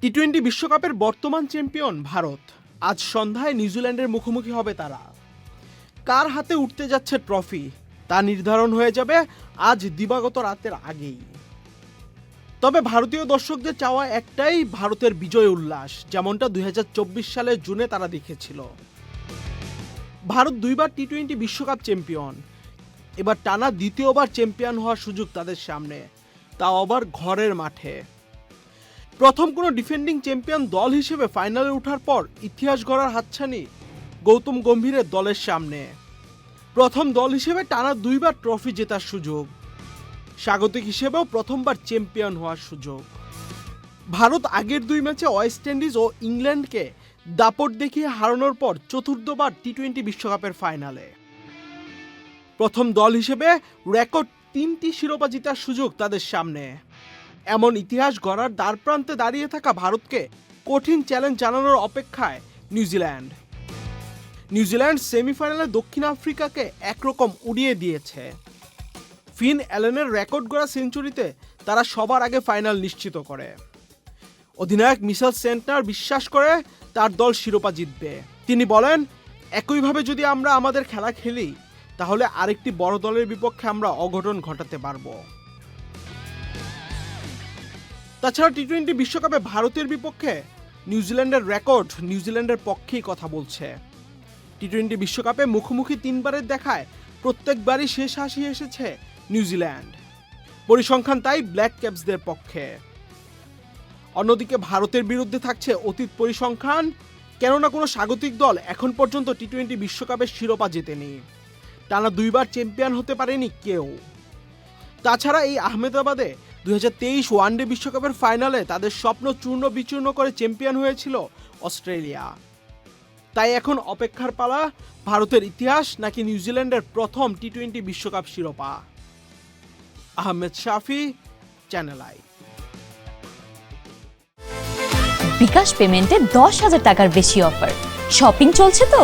টি-20 বিশ্বকাপের বর্তমান চ্যাম্পিয়ন ভারত। আজ সন্ধ্যায় নিউজিল্যান্ডের মুখোমুখি হবে তারা। কার হাতে উঠতে যাচ্ছে ট্রফি তা নির্ধারণ হয়ে যাবে আজ দিবাগত রাতের আগেই। তবে ভারতীয় দর্শকদের চাওয়া একটাই, ভারতের বিজয় উল্লাস, যেমনটা 2024 সালের জুনে তারা দেখেছিল। ভারত দুইবার টি-20 বিশ্বকাপ চ্যাম্পিয়ন, এবার টানা দ্বিতীয়বার চ্যাম্পিয়ন হওয়ার সুযোগ তাদের সামনে, তাও আবার ঘরের মাঠে। প্রথম কোনো ডিফেন্ডিং চ্যাম্পিয়ন দল হিসেবে ফাইনালে ওঠার পর ইতিহাস গড়ার হাতছানি গৌতম গম্ভীরের দলের সামনে। প্রথম দল হিসেবে টানা দুইবার ট্রফি জেতার সুযোগ, স্বাগতিক হিসেবেও প্রথমবার চ্যাম্পিয়ন হওয়ার সুযোগ। ভারত আগের দুই ম্যাচে ওয়েস্ট ইন্ডিজ ও ইংল্যান্ডকে দাপট দেখিয়ে হারানোর পর চতুর্থবার টি-20 বিশ্বকাপের ফাইনালে। প্রথম দল হিসেবে রেকর্ড 3টি শিরোপা জেতার সুযোগ তাদের সামনে। এমন ইতিহাস গড়ার দ্বারপ্রান্তে দাঁড়িয়ে থাকা ভারতকে কঠিন চ্যালেঞ্জ জানানোর অপেক্ষায় নিউজিল্যান্ড। নিউজিল্যান্ড সেমিফাইনালে দক্ষিণ আফ্রিকাকে একরকম উড়িয়ে দিয়েছে। ফিন অ্যালেনের রেকর্ড গড়া সেঞ্চুরিতে তারা সবার আগে ফাইনাল নিশ্চিত করে। অধিনায়ক মিশেল সেন্টনার বিশ্বাস করে তার দল শিরোপা জিতবে। তিনি বলেন, একইভাবে যদি আমরা আমাদের খেলা খেলি তাহলে আরেকটি বড় দলের বিপক্ষে আমরা অঘটন ঘটাতে পারবো। তাছাড়া টি-20 বিশ্বকাপে ভারতের বিপক্ষে নিউজিল্যান্ডের রেকর্ড নিউজিল্যান্ডের পক্ষেই কথা বলছে। টি-20 বিশ্বকাপে মুখোমুখি তিনবারের দেখায় প্রত্যেকবারই শেষ হাসি এসেছে নিউজিল্যান্ড। পরিসংখ্যান তাই ব্ল্যাক ক্যাপসদের পক্ষে। অন্যদিকে ভারতের বিরুদ্ধে থাকছে অতীত পরিসংখ্যান, কেননা কোনো স্বাগতিক দল এখন পর্যন্ত টি-20 বিশ্বকাপের শিরোপা জেতেনি। টানা দুইবার চ্যাম্পিয়ন হতে পারেনি কেউ। তাছাড়া এই আহমেদাবাদে 2023 ওয়ানডে বিশ্বকাপের ফাইনালে তাদের স্বপ্ন চূর্ণ বিচূর্ণ করে চ্যাম্পিয়ন হয়েছিল অস্ট্রেলিয়া। তাই এখন অপেক্ষার পালা, ভারতের ইতিহাস নাকি নিউজিল্যান্ডের প্রথম টি-20 বিশ্বকাপ শিরোপা। আহমেদ শাফি, চ্যানেল আই। বিকাশ পেমেন্টে 10,000 টাকার বেশি অফার, শপিং চলছে তো।